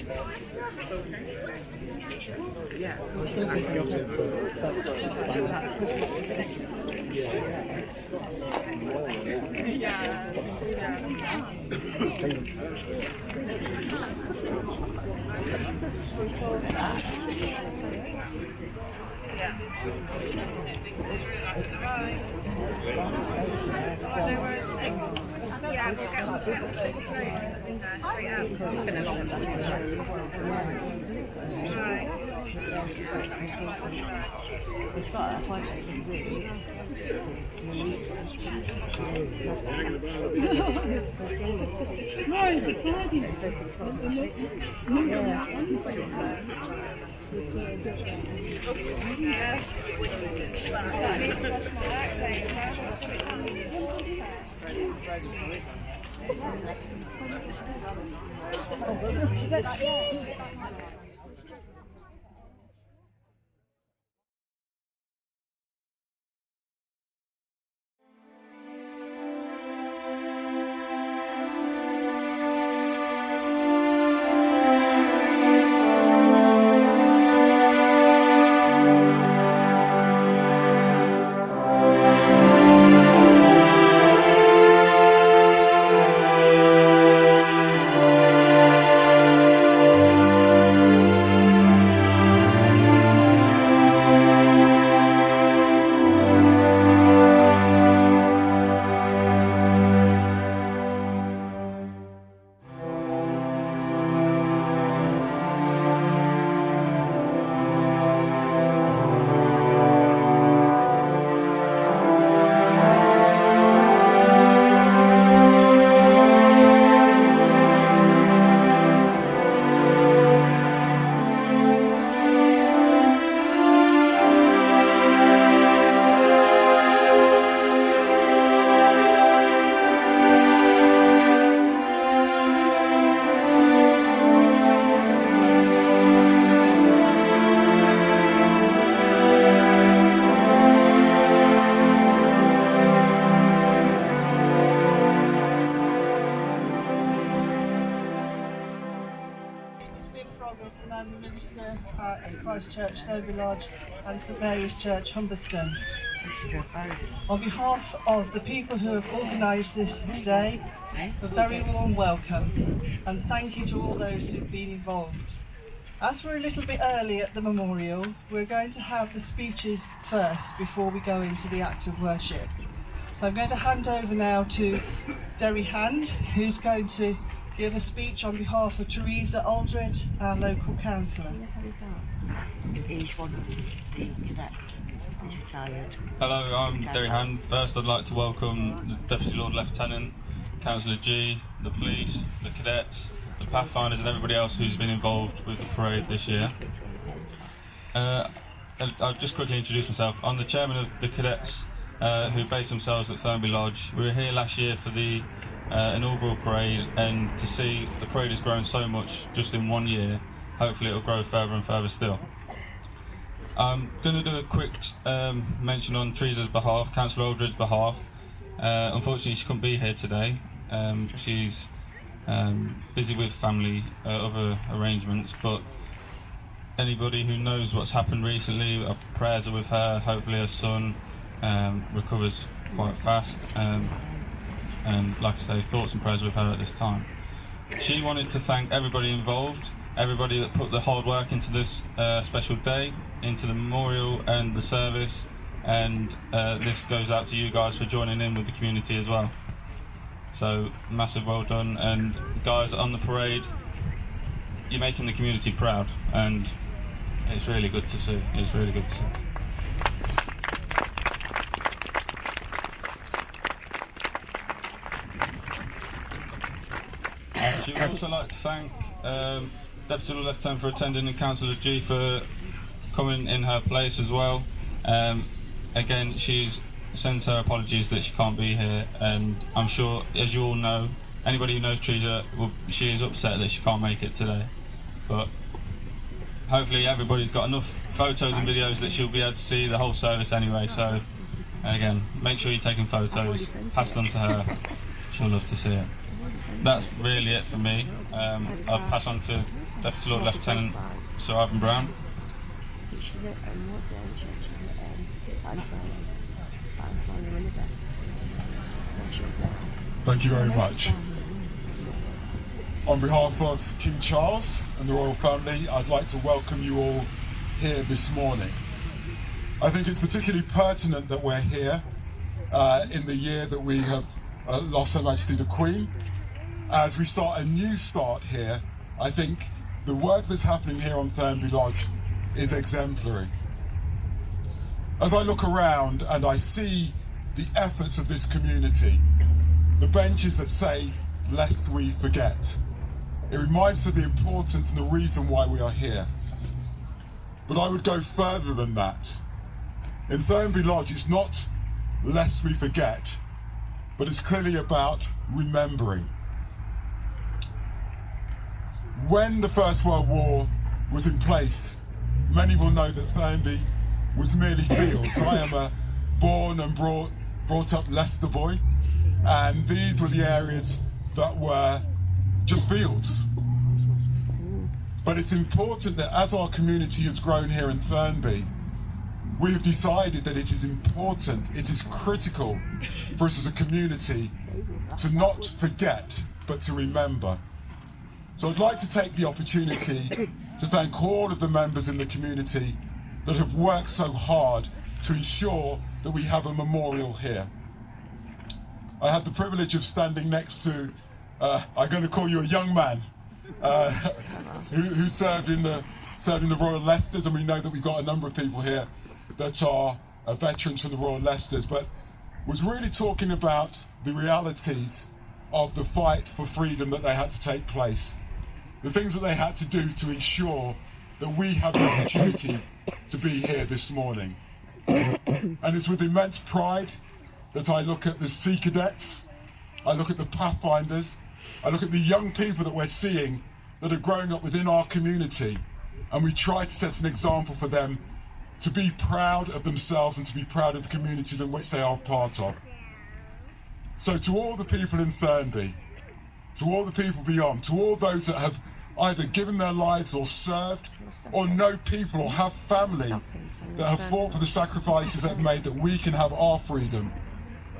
It's been a long time. And I'm a minister at Christ Church, Thurnby Lodge and St Mary's Church, Humberston. On behalf of the people who have organised this today, a very warm welcome and thank you to all those who've been involved. As we're a little bit early at the memorial, we're going to have the speeches first before we go into the act of worship. So I'm going to hand over now to Derry Hand, who's going to give a speech on behalf of Teresa Aldred, our local councillor. He's one of the cadets. He's retired. Hello, I'm Derry Hand. First I'd like to welcome the Deputy Lord Lieutenant, Councillor G, the police, the cadets, the Pathfinders and everybody else who's been involved with the parade this year. I'll just quickly introduce myself. I'm the chairman of the cadets who base themselves at Thurnby Lodge. We were here last year for the inaugural parade, and to see the parade has grown so much just in 1 year, hopefully it'll grow further and further still. I'm going to do a quick mention on Teresa's behalf, Councillor Aldred's behalf. Unfortunately she couldn't be here today. She's busy with family other arrangements, but anybody who knows what's happened recently, our prayers are with her. Hopefully her son recovers quite fast. And like I say, thoughts and prayers with her at this time. She wanted to thank everybody involved, everybody that put the hard work into this special day, into the memorial and the service, and this goes out to you guys for joining in with the community as well. So massive well done, and guys on the parade, you're making the community proud, and it's really good to see. It's really good to see. She would also like to thank Deputy Lord Lieutenant for attending and Councillor G for coming in her place as well. Again, she's sends her apologies that she can't be here, and I'm sure, as you all know, anybody who knows Teresa, she is upset that she can't make it today. But hopefully everybody's got enough photos and videos that she'll be able to see the whole service anyway. So again, make sure you're taking photos, pass them to her, she'll love to see it. That's really it for me. I'll pass on to Deputy Lord Lieutenant Sir Ivan Brown. She's at, what's the other church? She's at, Thank you very much. On behalf of King Charles and the royal family, I'd like to welcome you all here this morning. I think it's particularly pertinent that we're here in the year that we have lost Her Majesty the Queen. As we start a new start here, I think the work that's happening here on Thurnby Lodge is exemplary. As I look around and I see the efforts of this community, the benches that say, lest we forget, it reminds us of the importance and the reason why we are here. But I would go further than that. In Thurnby Lodge, it's not lest we forget, but it's clearly about remembering. When the First World War was in place, many will know that Thurnby was merely fields. I am a born and brought up Leicester boy, and these were the areas that were just fields. But it's important that as our community has grown here in Thurnby, we have decided that it is important, it is critical for us as a community to not forget, but to remember. So I'd like to take the opportunity to thank all of the members in the community that have worked so hard to ensure that we have a memorial here. I had the privilege of standing next to, I'm going to call you a young man, who served in the Royal Leicesters, and we know that we've got a number of people here that are veterans from the Royal Leicesters, but was really talking about the realities of the fight for freedom that they had to take place, the things that they had to do to ensure that we have the opportunity to be here this morning. And it's with immense pride that I look at the Sea Cadets, I look at the Pathfinders, I look at the young people that we're seeing that are growing up within our community, and we try to set an example for them to be proud of themselves and to be proud of the communities in which they are part of. So to all the people in Thurnby, to all the people beyond, to all those that have either given their lives or served, or know people or have family that have fought for the sacrifices they've made that we can have our freedom,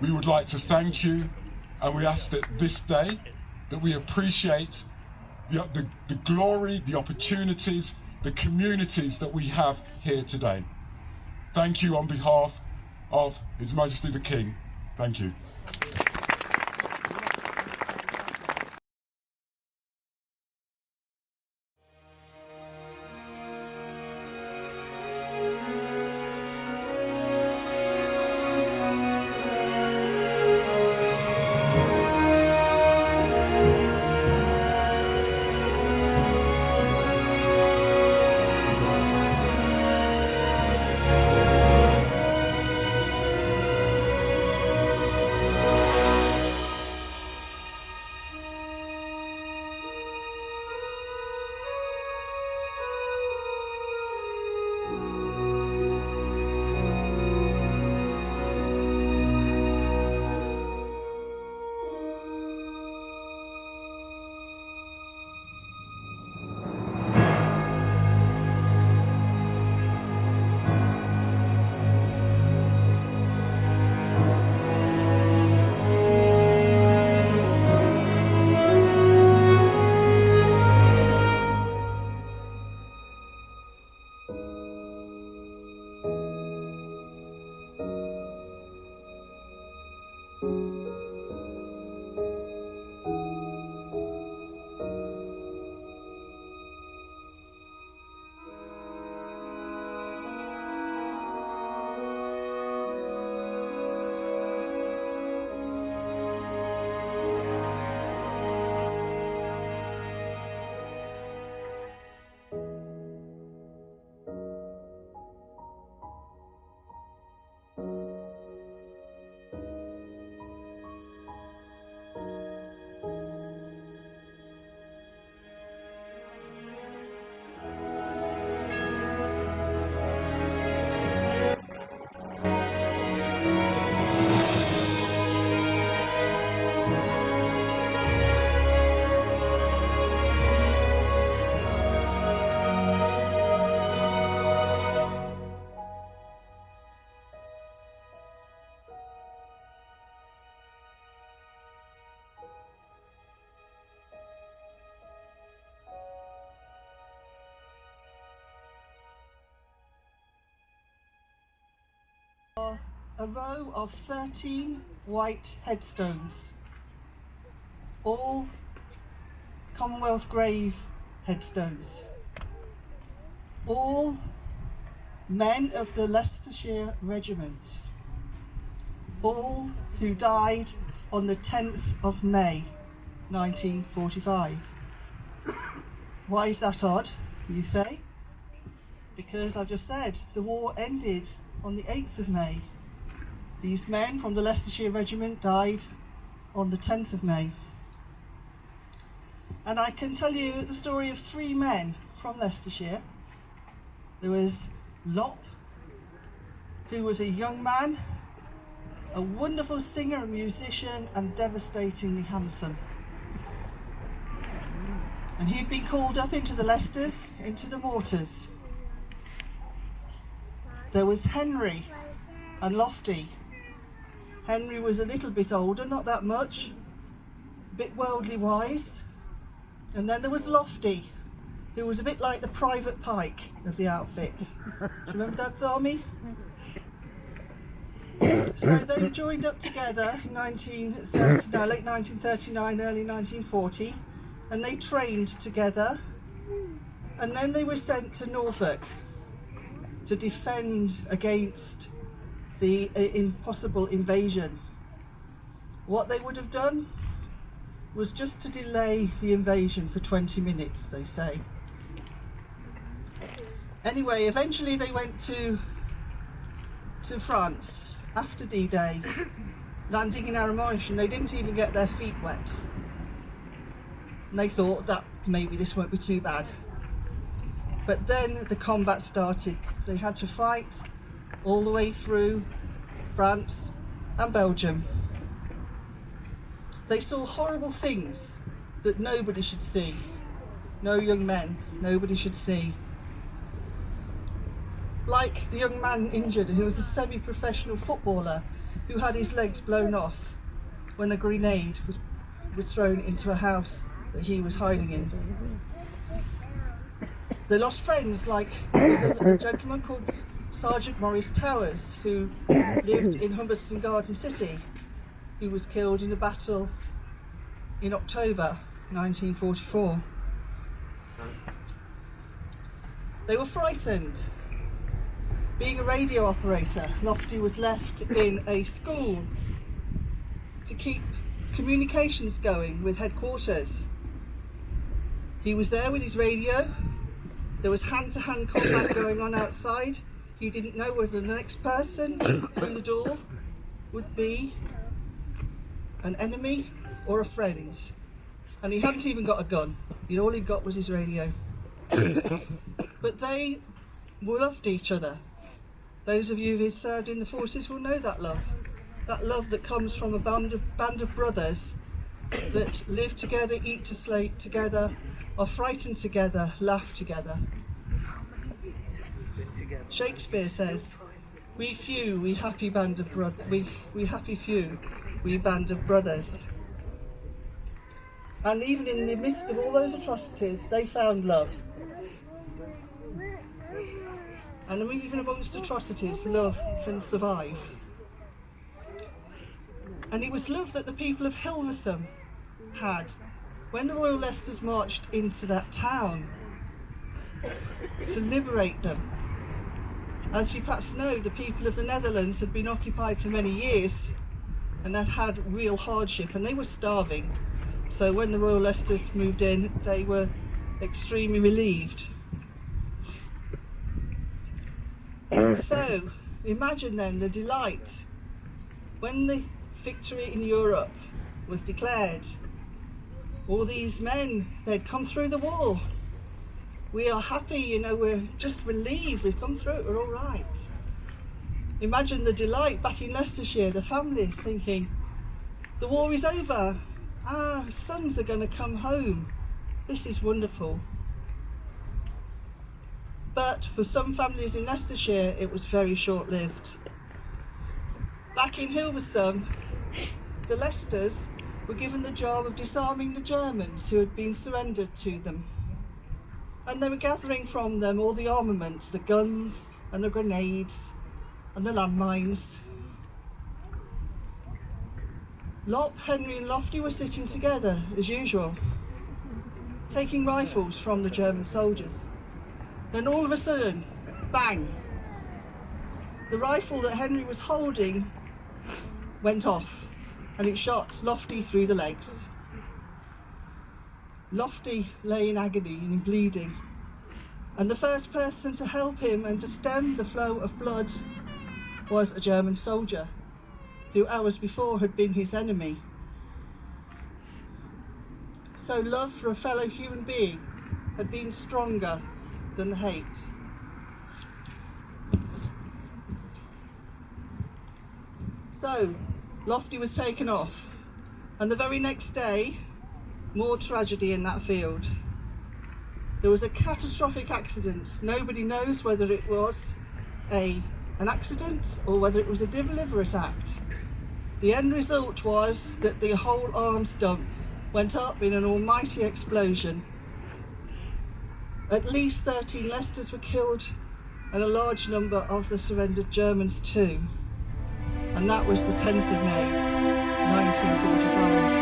we would like to thank you, and we ask that this day that we appreciate the glory, the opportunities, the communities that we have here today. Thank you on behalf of His Majesty the King. Thank you. a row of 13 white headstones, all Commonwealth grave headstones, all men of the Leicestershire Regiment, all who died on the 10th of May 1945. Why is that odd, you say? Because I just said the war ended on the 8th of May. These men from the Leicestershire Regiment died on the 10th of May. And I can tell you the story of 3 men from Leicestershire. There was Lop, who was a young man, a wonderful singer and musician, and devastatingly handsome. And he'd been called up into the Leicesters, into the mortars. There was Henry and Lofty. Henry was a little bit older, not that much, a bit worldly wise. And then there was Lofty, who was a bit like the Private Pike of the outfit. Do you remember Dad's Army? So they joined up together in late 1939, early 1940, and they trained together. And then they were sent to Norfolk to defend against the impossible invasion. What they would have done was just to delay the invasion for 20 minutes, they say. Anyway, eventually they went to France after D-Day, landing in Arromanches, and they didn't even get their feet wet. And they thought that maybe this won't be too bad. But then the combat started. They had to fight all the way through France and Belgium. They saw horrible things that nobody should see. No young men, nobody should see. Like the young man injured who was a semi-professional footballer who had his legs blown off when a grenade was thrown into a house that he was hiding in. They lost friends, like there was a gentleman called Sergeant Maurice Towers who lived in Humberston Garden City, who was killed in a battle in October 1944. They were frightened. Being a radio operator, Lofty was left in a school to keep communications going with headquarters. He was there with his radio. There was hand-to-hand combat going on outside. He didn't know whether the next person through the door would be an enemy or a friend. And he hadn't even got a gun. All he got was his radio. But they loved each other. Those of you who served in the forces will know that love. That love that comes from a band of brothers that live together, eat to slate together, are frightened together, laugh together. Shakespeare says, "We few, we happy band of we happy few, we band of brothers." And even in the midst of all those atrocities, they found love. And even amongst atrocities, love can survive. And it was love that the people of Hilversum had when the Royal Leicesters marched into that town to liberate them. As you perhaps know, the people of the Netherlands had been occupied for many years and had had real hardship, and they were starving. So when the Royal Leicesters moved in, they were extremely relieved. So imagine then the delight when the victory in Europe was declared. All these men, they'd come through the wall. We are happy, we're just relieved, we've come through it, we're all right. Imagine the delight back in Leicestershire, the families thinking, the war is over, our sons are going to come home, this is wonderful. But for some families in Leicestershire, it was very short-lived. Back in Hilversum, the Leicesters were given the job of disarming the Germans who had been surrendered to them. And they were gathering from them all the armaments, the guns and the grenades and the landmines. Lop, Henry and Lofty were sitting together, as usual, taking rifles from the German soldiers. Then all of a sudden, bang! The rifle that Henry was holding went off and it shot Lofty through the legs. Lofty lay in agony and bleeding, and the first person to help him and to stem the flow of blood was a German soldier who hours before had been his enemy. So love for a fellow human being had been stronger than hate. So Lofty was taken off, and the very next day, more tragedy in that field. There was a catastrophic accident. Nobody knows whether it was an accident or whether it was a deliberate act. The end result was that the whole arms dump went up in an almighty explosion. At least 13 Leicesters were killed and a large number of the surrendered Germans too. And that was the 10th of May, 1945.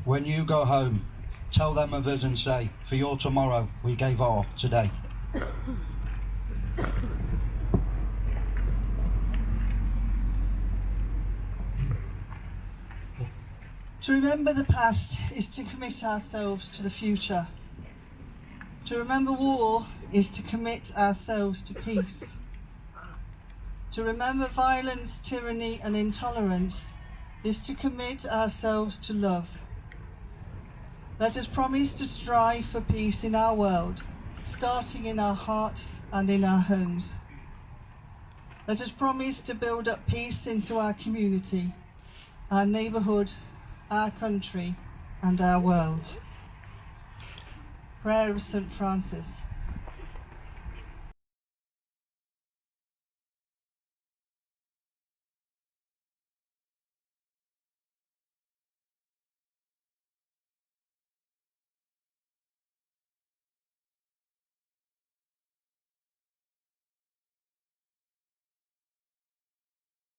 When you go home, tell them of us and say, for your tomorrow we gave our today. To remember the past is to commit ourselves to the future. To remember war is to commit ourselves to peace. To remember violence, tyranny and intolerance is to commit ourselves to love. Let us promise to strive for peace in our world, starting in our hearts and in our homes. Let us promise to build up peace into our community, our neighbourhood, our country and our world. Prayer of St. Francis.